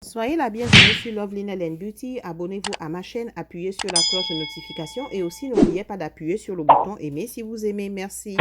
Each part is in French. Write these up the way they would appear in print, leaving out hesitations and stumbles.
Soyez la bienvenue sur Lovely Nail and Beauty. Abonnez-vous à ma chaîne, appuyez sur la cloche de notification et aussi n'oubliez pas d'appuyer sur le bouton aimer si vous aimez. Merci.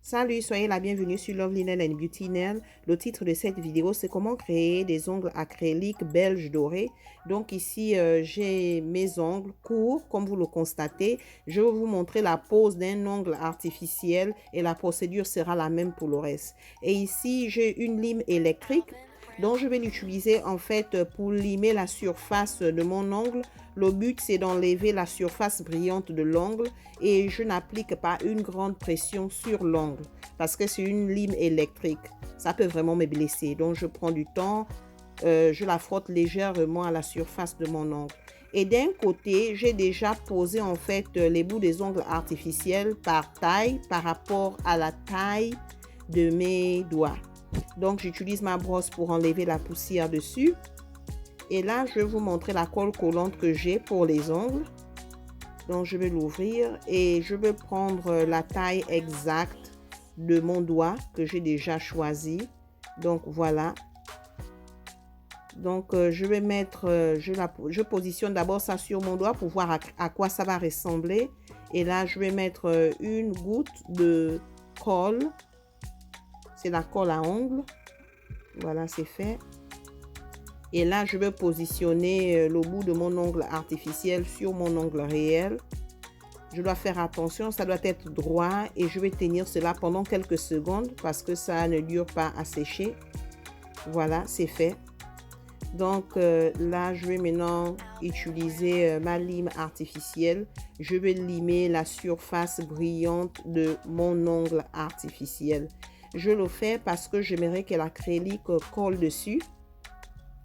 Salut, soyez la bienvenue sur Lovely Nail and Beauty Nail. Le titre de cette vidéo, c'est comment créer des ongles acryliques belges dorés. Donc ici, j'ai mes ongles courts, comme vous le constatez. Je vais vous montrer la pose d'un ongle artificiel et la procédure sera la même pour le reste. Et ici, j'ai une lime électrique. Donc, je vais l'utiliser en fait pour limer la surface de mon ongle. Le but, c'est d'enlever la surface brillante de l'ongle et je n'applique pas une grande pression sur l'ongle parce que c'est une lime électrique. Ça peut vraiment me blesser. Donc, je prends du temps, je la frotte légèrement à la surface de mon ongle. Et d'un côté, j'ai déjà posé en fait les bouts des ongles artificiels par taille par rapport à la taille de mes doigts. Donc, j'utilise ma brosse pour enlever la poussière dessus. Et là, je vais vous montrer la colle collante que j'ai pour les ongles. Donc, je vais l'ouvrir et je vais prendre la taille exacte de mon doigt que j'ai déjà choisi. Donc, voilà. Donc, je vais mettre, je positionne d'abord ça sur mon doigt pour voir à quoi ça va ressembler. Et là, je vais mettre une goutte de colle. C'est la colle à ongles. Voilà, c'est fait. Et là, je vais positionner le bout de mon ongle artificiel sur mon ongle réel. Je dois faire attention, ça doit être droit et je vais tenir cela pendant quelques secondes parce que ça ne dure pas à sécher. Voilà, c'est fait. Donc là, je vais maintenant utiliser ma lime artificielle. Je vais limer la surface brillante de mon ongle artificiel. Je le fais parce que j'aimerais que l'acrylique colle dessus.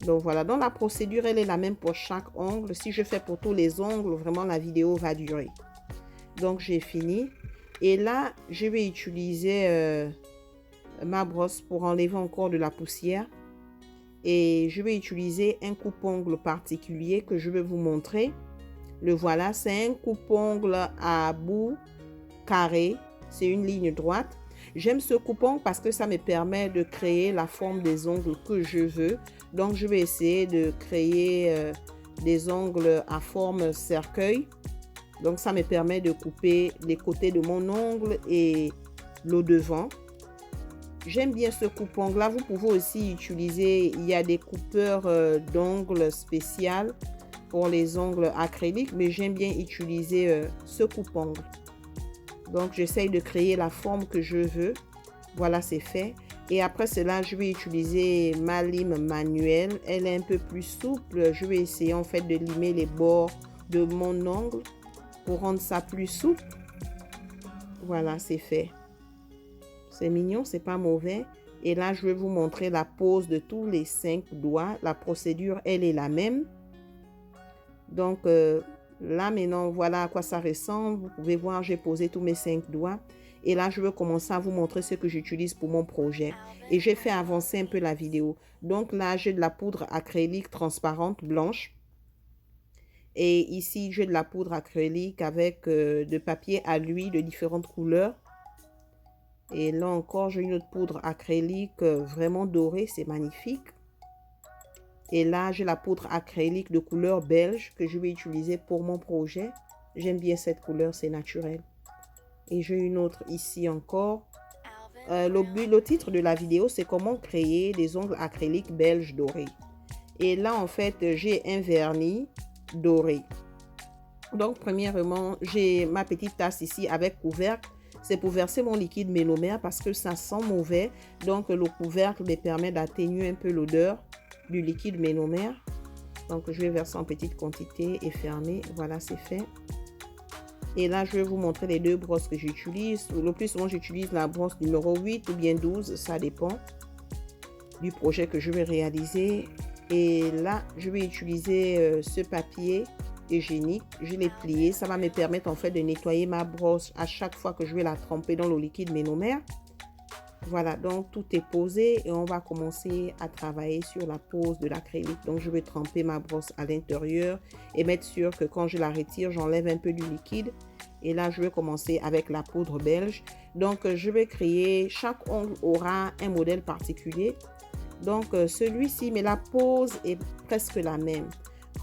Donc voilà, donc la procédure, elle est la même pour chaque ongle. Si je fais pour tous les ongles, vraiment la vidéo va durer. Donc j'ai fini. Et là, je vais utiliser ma brosse pour enlever encore de la poussière. Et je vais utiliser un coupe-ongle particulier que je vais vous montrer. Le voilà, c'est un coupe-ongle à bout carré. C'est une ligne droite. J'aime ce coupe-ongle parce que ça me permet de créer la forme des ongles que je veux. Donc, je vais essayer de créer des ongles à forme cercueil. Donc, ça me permet de couper les côtés de mon ongle et le devant. J'aime bien ce coupe-ongle-là. Vous pouvez aussi utiliser, il y a des coupeurs d'ongles spéciaux pour les ongles acryliques, mais j'aime bien utiliser ce coupe-ongle. Donc, j'essaye de créer la forme que je veux. Voilà, c'est fait. Et après cela, je vais utiliser ma lime manuelle. Elle est un peu plus souple. Je vais essayer en fait de limer les bords de mon ongle pour rendre ça plus souple. Voilà, c'est fait. C'est mignon, c'est pas mauvais. Et là, je vais vous montrer la pose de tous les 5 doigts. La procédure, elle est la même. Donc, là, maintenant, voilà à quoi ça ressemble. Vous pouvez voir, j'ai posé tous mes 5 doigts. Et là, je vais commencer à vous montrer ce que j'utilise pour mon projet. Et j'ai fait avancer un peu la vidéo. Donc là, j'ai de la poudre acrylique transparente blanche. Et ici, j'ai de la poudre acrylique avec de papier à l'huile de différentes couleurs. Et là encore, j'ai une autre poudre acrylique vraiment dorée. C'est magnifique. Et là, j'ai la poudre acrylique de couleur belge que je vais utiliser pour mon projet. J'aime bien cette couleur, c'est naturel. Et j'ai une autre ici encore. Le titre de la vidéo, c'est comment créer des ongles acryliques belges dorés. Et là, en fait, j'ai un vernis doré. Donc, premièrement, j'ai ma petite tasse ici avec couvercle. C'est pour verser mon liquide ménomère parce que ça sent mauvais. Donc, le couvercle me permet d'atténuer un peu l'odeur du liquide ménomère. Donc, je vais verser en petite quantité et fermer. Voilà, c'est fait. Et là, je vais vous montrer les 2 brosses que j'utilise. Le plus souvent, j'utilise la brosse numéro 8 ou bien 12. Ça dépend du projet que je vais réaliser. Et là, je vais utiliser ce papier hygiénique. Je l'ai plié. Ça va me permettre en fait de nettoyer ma brosse à chaque fois que je vais la tremper dans le liquide ménomère. Voilà, donc tout est posé et on va commencer à travailler sur la pose de l'acrylique. Donc, je vais tremper ma brosse à l'intérieur et mettre sûr que quand je la retire, j'enlève un peu du liquide. Et là, je vais commencer avec la poudre belge. Donc, je vais créer, chaque ongle aura un modèle particulier. Donc, celui-ci, mais la pose est presque la même.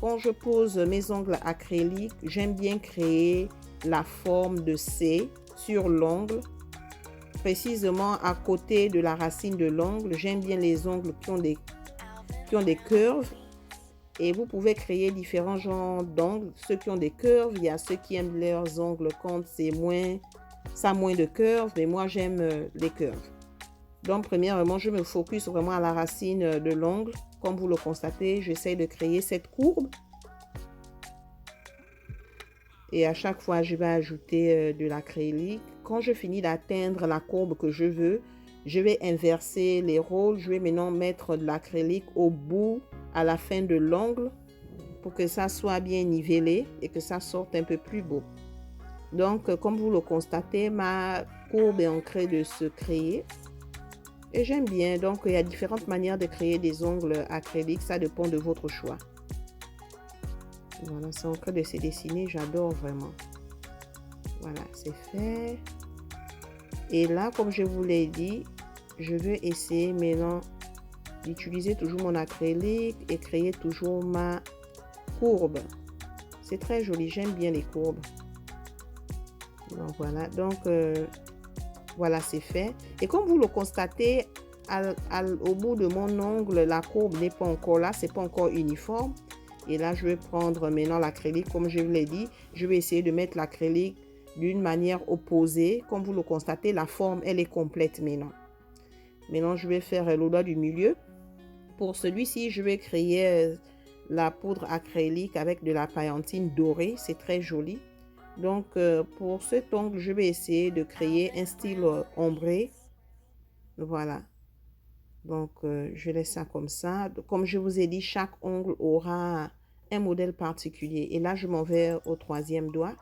Quand je pose mes ongles acryliques, j'aime bien créer la forme de C sur l'ongle, précisément à côté de la racine de l'ongle. J'aime bien les ongles qui ont des curves. Et vous pouvez créer différents genres d'ongles. Ceux qui ont des curves, il y a ceux qui aiment leurs ongles quand ça a moins de curves, mais moi j'aime les curves. Donc premièrement, je me focus vraiment à la racine de l'ongle. Comme vous le constatez, j'essaie de créer cette courbe. Et à chaque fois, je vais ajouter de l'acrylique. Quand je finis d'atteindre la courbe que je veux, je vais inverser les rôles. Je vais maintenant mettre de l'acrylique au bout, à la fin de l'ongle, pour que ça soit bien nivelé et que ça sorte un peu plus beau. Donc, comme vous le constatez, ma courbe est en train de se créer. Et j'aime bien. Donc, il y a différentes manières de créer des ongles acryliques. Ça dépend de votre choix. Voilà, c'est en train de se dessiner. J'adore vraiment. Voilà, c'est fait. Et là, comme je vous l'ai dit, je vais essayer maintenant d'utiliser toujours mon acrylique et créer toujours ma courbe. C'est très joli, j'aime bien les courbes. Donc voilà, voilà, c'est fait. Et comme vous le constatez, au bout de mon ongle, la courbe n'est pas encore là, c'est pas encore uniforme. Et là, je vais prendre maintenant l'acrylique, comme je vous l'ai dit, je vais essayer de mettre l'acrylique d'une manière opposée. Comme vous le constatez, la forme, elle est complète maintenant. Maintenant, je vais faire le doigt du milieu. Pour celui-ci, je vais créer la poudre acrylique avec de la paillantine dorée. C'est très joli. Donc, pour cet ongle, je vais essayer de créer un style ombré. Voilà. Donc, je laisse ça comme ça. Comme je vous ai dit, chaque ongle aura un modèle particulier. Et là, je m'en vais au troisième doigt.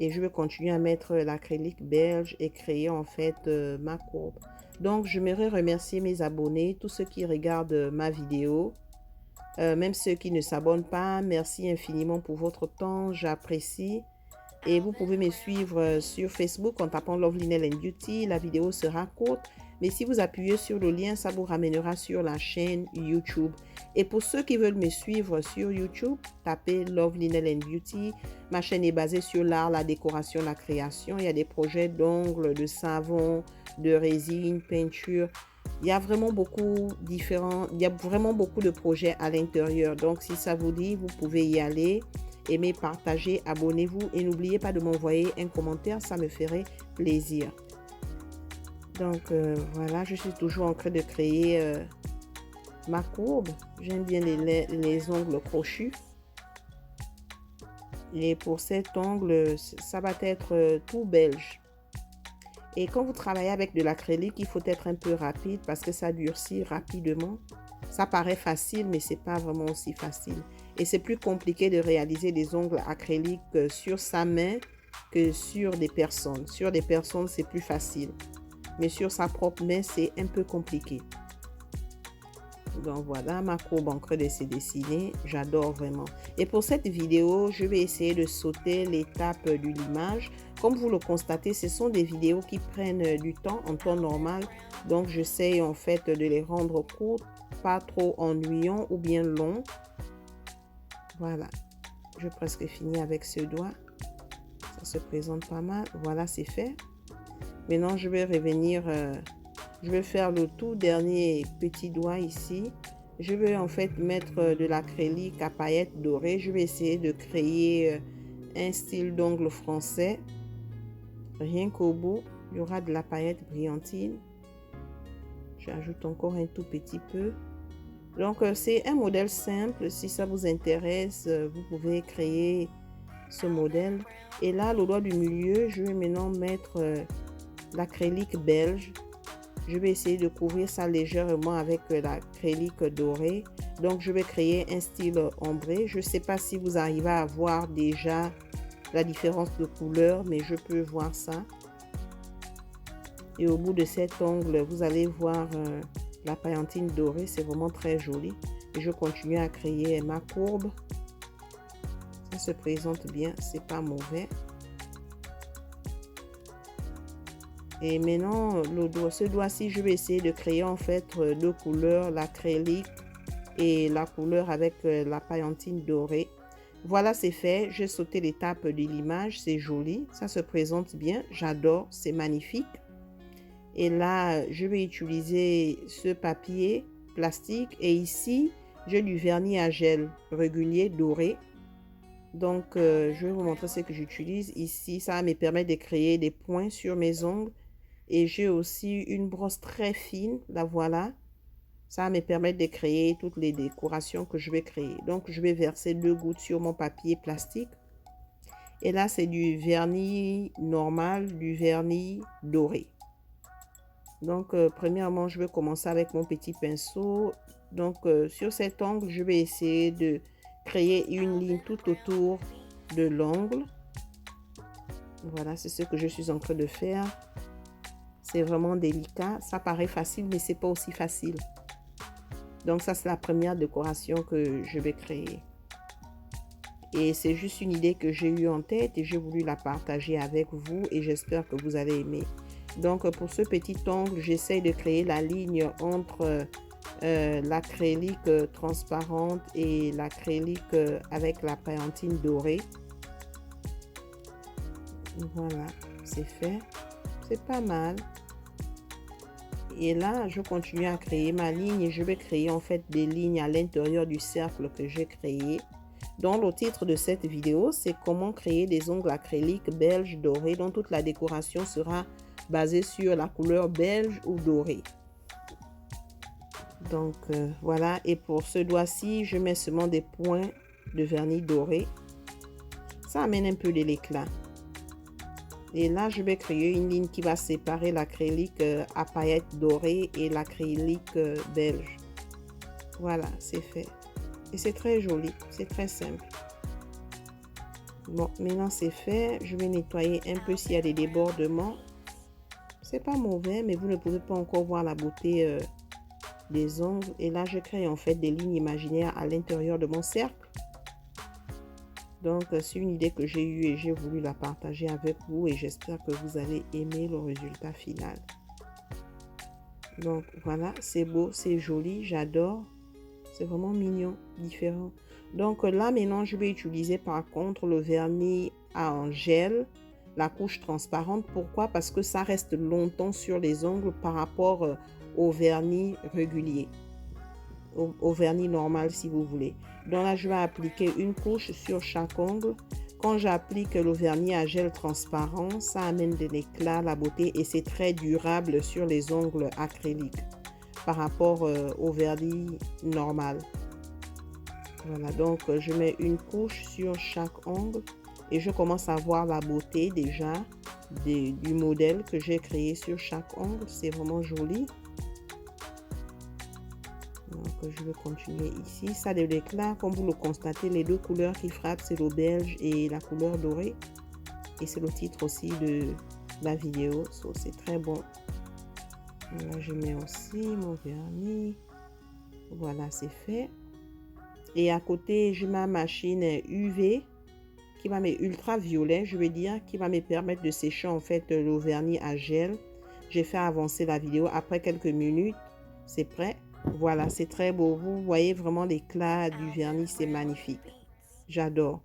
Et je vais continuer à mettre l'acrylique belge et créer en fait ma courbe. Donc, j'aimerais remercier mes abonnés, tous ceux qui regardent ma vidéo, même ceux qui ne s'abonnent pas. Merci infiniment pour votre temps, j'apprécie. Et vous pouvez me suivre sur Facebook en tapant Lovely Nail and Beauty. La vidéo sera courte, mais si vous appuyez sur le lien, ça vous ramènera sur la chaîne YouTube. Et pour ceux qui veulent me suivre sur YouTube, tapez Lovely Nail and Beauty. Ma chaîne est basée sur l'art, la décoration, la création. Il y a des projets d'ongles, de savon, de résine, peinture. Il y a vraiment beaucoup de projets à l'intérieur. Donc, si ça vous dit, vous pouvez y aller. Aimez, partagez, abonnez-vous et n'oubliez pas de m'envoyer un commentaire, ça me ferait plaisir. Donc voilà, je suis toujours en train de créer ma courbe. J'aime bien les ongles crochus. Et pour cet ongle, ça va être tout belge. Et quand vous travaillez avec de l'acrylique, il faut être un peu rapide parce que ça durcit rapidement. Ça paraît facile, mais c'est pas vraiment aussi facile. Et c'est plus compliqué de réaliser des ongles acryliques sur sa main que sur des personnes. Sur des personnes, c'est plus facile. Mais sur sa propre main, c'est un peu compliqué. Donc voilà, ma courbe en train de se dessiner. J'adore vraiment. Et pour cette vidéo, je vais essayer de sauter l'étape de l'image. Comme vous le constatez, ce sont des vidéos qui prennent du temps en temps normal. Donc j'essaie en fait de les rendre courtes, pas trop ennuyants ou bien longs. Voilà, j'ai presque fini avec ce doigt. Ça se présente pas mal. Voilà, c'est fait. Maintenant, je vais revenir, je vais faire le tout dernier petit doigt ici. Je vais en fait mettre de l'acrylique à paillettes dorées. Je vais essayer de créer un style d'ongle français. Rien qu'au bout, il y aura de la paillette brillantine. J'ajoute encore un tout petit peu. Donc, c'est un modèle simple. Si ça vous intéresse, vous pouvez créer ce modèle. Et là, le doigt du milieu, je vais maintenant mettre l'acrylique belge. Je vais essayer de couvrir ça légèrement avec l'acrylique doré. Donc, je vais créer un style ombré. Je ne sais pas si vous arrivez à voir déjà la différence de couleur, mais je peux voir ça. Et au bout de cet ongle, vous allez voir la paillantine dorée. C'est vraiment très joli. Et je continue à créer ma courbe. Ça se présente bien, c'est pas mauvais. Et maintenant, ce doigt-ci, je vais essayer de créer en fait deux couleurs, l'acrylique et la couleur avec la paillantine dorée. Voilà, c'est fait. J'ai sauté l'étape de l'image. C'est joli. Ça se présente bien. J'adore. C'est magnifique. Et là, je vais utiliser ce papier plastique. Et ici, j'ai du vernis à gel régulier doré. Donc, je vais vous montrer ce que j'utilise ici. Ça va me permettre de créer des points sur mes ongles. Et j'ai aussi une brosse très fine. La voilà. Ça va me permettre de créer toutes les décorations que je vais créer. Donc, je vais verser 2 gouttes sur mon papier plastique. Et là, c'est du vernis normal, du vernis doré. Donc, premièrement, je vais commencer avec mon petit pinceau. Donc, sur cet ongle, je vais essayer de créer une ligne tout autour de l'ongle. Voilà, c'est ce que je suis en train de faire. C'est vraiment délicat. Ça paraît facile, mais c'est pas aussi facile. Donc ça, c'est la première décoration que je vais créer. Et c'est juste une idée que j'ai eue en tête et j'ai voulu la partager avec vous et j'espère que vous allez aimer. Donc pour ce petit ongle, j'essaie de créer la ligne entre l'acrylique transparente et l'acrylique avec la paillantine dorée. Voilà, c'est fait. C'est pas mal. Et là, je continue à créer ma ligne et je vais créer en fait des lignes à l'intérieur du cercle que j'ai créé. Donc, le titre de cette vidéo, c'est comment créer des ongles acryliques belges dorés dont toute la décoration sera basée sur la couleur belge ou dorée. Donc, voilà. Et pour ce doigt-ci, je mets seulement des points de vernis doré. Ça amène un peu de l'éclat. Et là, je vais créer une ligne qui va séparer l'acrylique à paillettes dorées et l'acrylique belge. Voilà, c'est fait. Et c'est très joli, c'est très simple. Bon, maintenant c'est fait. Je vais nettoyer un peu s'il y a des débordements. C'est pas mauvais, mais vous ne pouvez pas encore voir la beauté des ongles. Et là, je crée en fait des lignes imaginaires à l'intérieur de mon cercle. Donc, c'est une idée que j'ai eue et j'ai voulu la partager avec vous et j'espère que vous allez aimer le résultat final. Donc, voilà, c'est beau, c'est joli, j'adore. C'est vraiment mignon, différent. Donc, là, maintenant, je vais utiliser par contre le vernis en gel, la couche transparente. Pourquoi? Parce que ça reste longtemps sur les ongles par rapport au vernis régulier. Au vernis normal si vous voulez. Donc là, je vais appliquer une couche sur chaque ongle. Quand j'applique le vernis à gel transparent, ça amène de l'éclat, la beauté et c'est très durable sur les ongles acryliques par rapport au vernis normal. Voilà, donc je mets une couche sur chaque ongle et je commence à voir la beauté déjà du modèle que j'ai créé sur chaque ongle. C'est vraiment joli. Donc, je vais continuer ici. Ça de l'éclat, comme vous le constatez, les deux couleurs qui frappent, c'est le belge et la couleur dorée. Et c'est le titre aussi de la vidéo. So, c'est très bon. Là, je mets aussi mon vernis. Voilà, c'est fait. Et à côté, j'ai ma machine UV qui va me ultraviolet, je veux dire, qui va me permettre de sécher en fait le vernis à gel. J'ai fait avancer la vidéo. Après quelques minutes, c'est prêt. Voilà, c'est très beau. Vous voyez vraiment l'éclat du vernis, c'est magnifique. J'adore.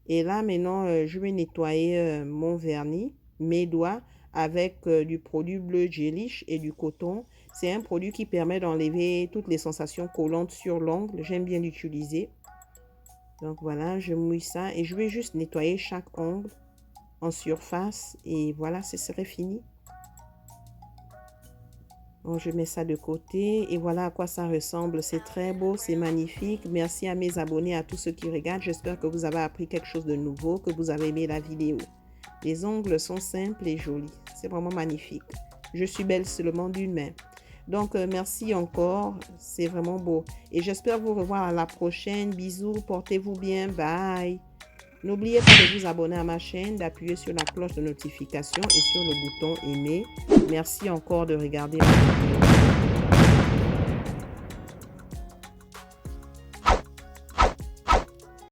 Et là, maintenant, je vais nettoyer mon vernis, mes doigts, avec du produit bleu gelish et du coton. C'est un produit qui permet d'enlever toutes les sensations collantes sur l'ongle. J'aime bien l'utiliser. Donc voilà, je mouille ça et je vais juste nettoyer chaque ongle en surface. Et voilà, ce serait fini. Donc, je mets ça de côté et voilà à quoi ça ressemble. C'est très beau, c'est magnifique. Merci à mes abonnés, à tous ceux qui regardent. J'espère que vous avez appris quelque chose de nouveau, que vous avez aimé la vidéo. Les ongles sont simples et jolis. C'est vraiment magnifique. Je suis belle seulement d'une main. Donc, merci encore. C'est vraiment beau. Et j'espère vous revoir à la prochaine. Bisous, portez-vous bien. Bye. N'oubliez pas de vous abonner à ma chaîne, d'appuyer sur la cloche de notification et sur le bouton aimer. Merci encore de regarder la vidéo.